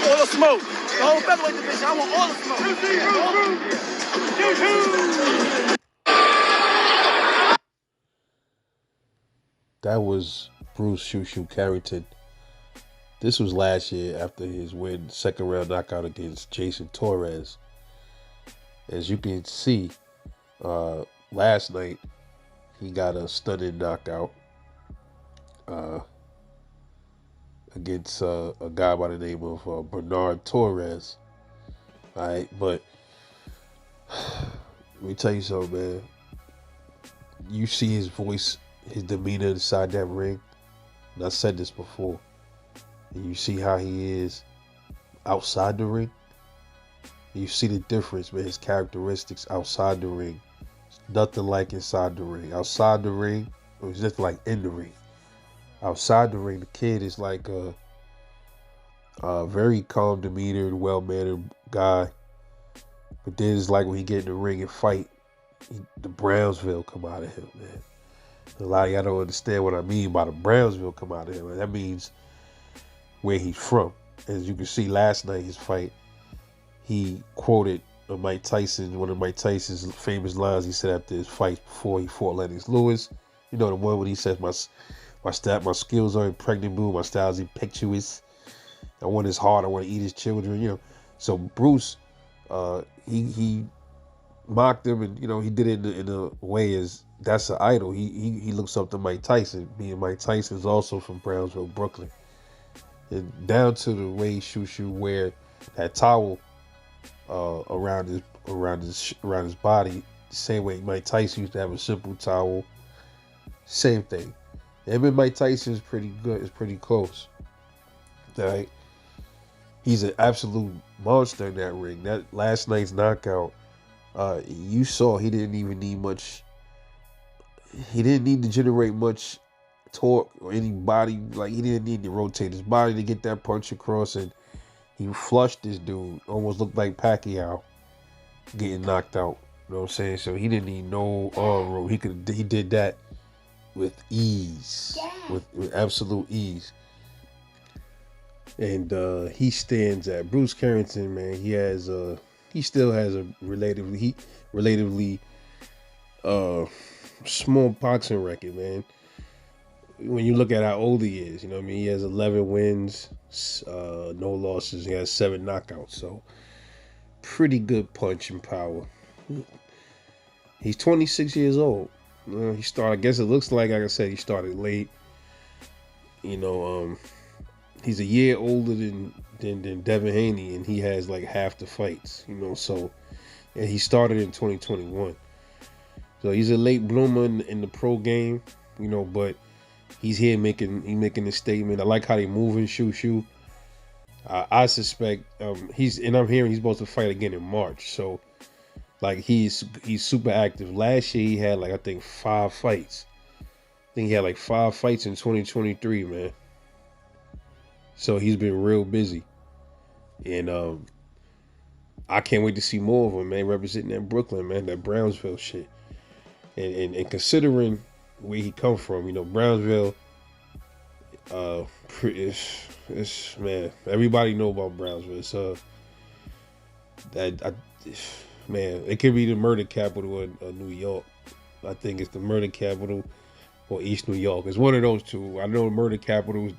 All the smoke. The whole featherweight division. I want all the smoke. That was Bruce Shoo Shoo Carrington. This was last year after his win, second round knockout against Jason Torres. As you can see, last night he got a stunning knockout against a guy by the name of Bernard Torres. All right, but let me tell you something, man. You see his voice, his demeanor inside that ring. And I said this before. And you see how he is outside the ring. You see the difference, man. His characteristics outside the ring. It's nothing like inside the ring. Outside the ring, it was just like in the ring. Outside the ring, the kid is like a very calm demeanor, well-mannered guy. But then it's like when he get in the ring and fight, the Brownsville come out of him, man. A lot of y'all don't understand what I mean by the Brownsville come out of him. That means where he's from. As you can see last night, his fight, he quoted Mike Tyson, one of Mike Tyson's famous lines he said after his fight before he fought Lennox Lewis. You know, the one when he says, my skills are impregnable, my style is impetuous. I want his heart, I want to eat his children, you know. So Bruce, he mocked him, and, you know, he did it in a way as that's an idol. He looks up to Mike Tyson. Being Mike Tyson is also from Brownsville, Brooklyn. And down to the way Shoo Shoo wear that towel around his body, the same way Mike Tyson used to have a simple towel. Same thing. Him and Mike Tyson is pretty good. It's pretty close. Right? He's an absolute monster in that ring. That last night's knockout, you saw he didn't even need much. He didn't need to generate much torque or any body. Like, he didn't need to rotate his body to get that punch across, and he flushed this dude. Almost looked like Pacquiao getting knocked out. You know what I'm saying? So he didn't need no arm roll. He did that with ease, with absolute ease. And he stands at Bruce Carrington, man. He still has a relatively small boxing record, man. When you look at how old he is, you know what I mean? He has 11 wins, no losses. He has 7 knockouts. So pretty good punching power. He's 26 years old. He started, I guess it looks like I said, he started late. You know, he's a year older than Devin Haney, and he has like half the fights, you know. So, and he started in 2021. So he's a late bloomer in the pro game, you know, but he's here making a statement. I like how they moving Shoo Shoo. I suspect I'm hearing he's supposed to fight again in March. So, like, he's super active. Last year he had like, I think 5 fights. I think he had like 5 fights in 2023, man. So he's been real busy. And I can't wait to see more of him, man, representing that Brooklyn, man, that Brownsville shit. And considering where he come from, you know, Brownsville, it's man, everybody know about Brownsville. It's man, it could be the murder capital of New York. I think it's the murder capital or East New York. It's one of those two. I know the murder capital is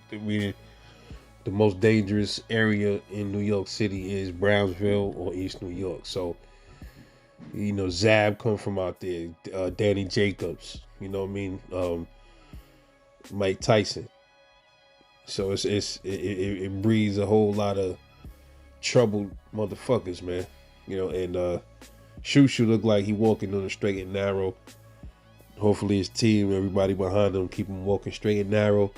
the most dangerous area in New York City is Brownsville or East New York. So, you know, Zab come from out there, Danny Jacobs, you know what I mean, Mike Tyson. So it breeds a whole lot of troubled motherfuckers, man. You know, and Shoo Shoo look like he walking on the straight and narrow. Hopefully his team, everybody behind him, keep him walking straight and narrow.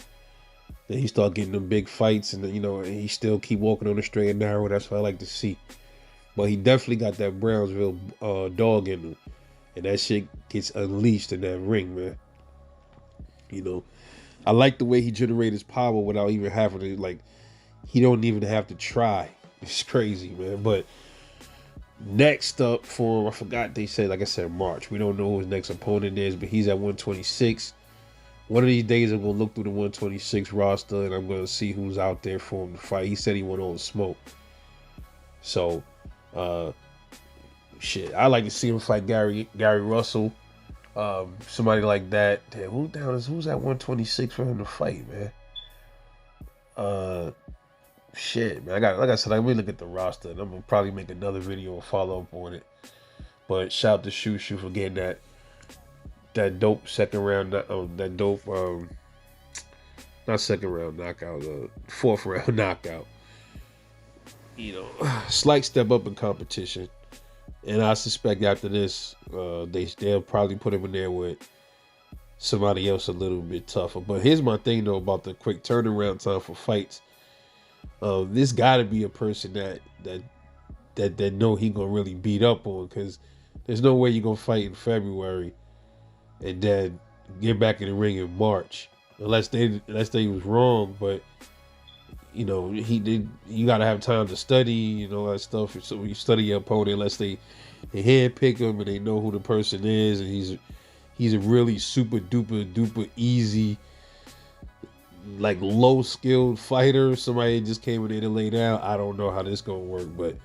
Then he start getting them big fights, and, you know, and he still keep walking on the straight and narrow. That's what I like to see. But he definitely got that Brownsville dog in him, and that shit gets unleashed in that ring, man. You know, I like the way he generates his power without even having to, like, he don't even have to try. It's crazy, man. But next up I forgot they said, like I said, March. We don't know who his next opponent is, but he's at 126. One of these days, I'm gonna look through the 126 roster and I'm gonna see who's out there for him to fight. He said he want all the smoke, so shit. I like to see him fight Gary Russell, somebody like that. Damn, who's at 126 for him to fight, man? Shit, man. Like I said, let me look at the roster, and I'm gonna probably make another video and follow up on it. But shout out to Shushu for getting that dope second round, that dope not second round knockout, fourth round knockout. You know, slight step up in competition, and I suspect after this, they'll probably put him in there with somebody else a little bit tougher. But here's my thing though about the quick turnaround time for fights. This got to be a person that know he gonna really beat up on, because there's no way you're gonna fight in February and then get back in the ring in March, unless they was wrong. But you know, you gotta have time to study and all that stuff. So you study your opponent, unless they hand pick him and they know who the person is, and he's a really super duper easy, like low skilled fighter. Somebody just came in there to lay down. I don't know how this gonna work, but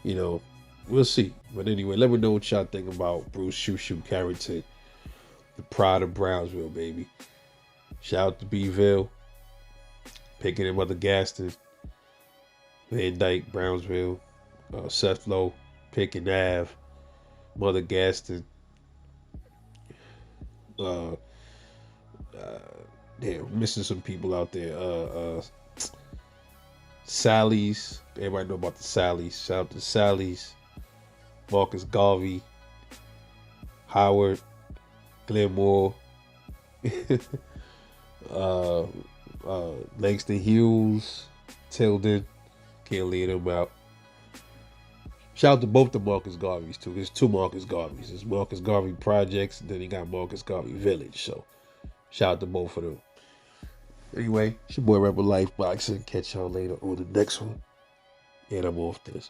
you know, we'll see. But anyway, let me know what y'all think about Bruce Shushu Carrington, the pride of Brownsville, baby. Shout out to Beeville, picking him up the Gaston, Van Dyke, Brownsville, Seth Lowe, Picking Ave, Mother Gaston, damn, missing some people out there. Sally's, everybody know about the Sally's. Shout out to Sally's, Marcus Garvey, Howard, Glenmore, Langston Hughes, Tilden, can't leave them out. Shout out to both the Marcus Garveys too. There's two Marcus Garveys. There's Marcus Garvey Projects, and then you got Marcus Garvey Village. So shout out to both of them. Anyway, it's your boy Rebel Life Boxing. Catch y'all later on the next one. And I'm off this.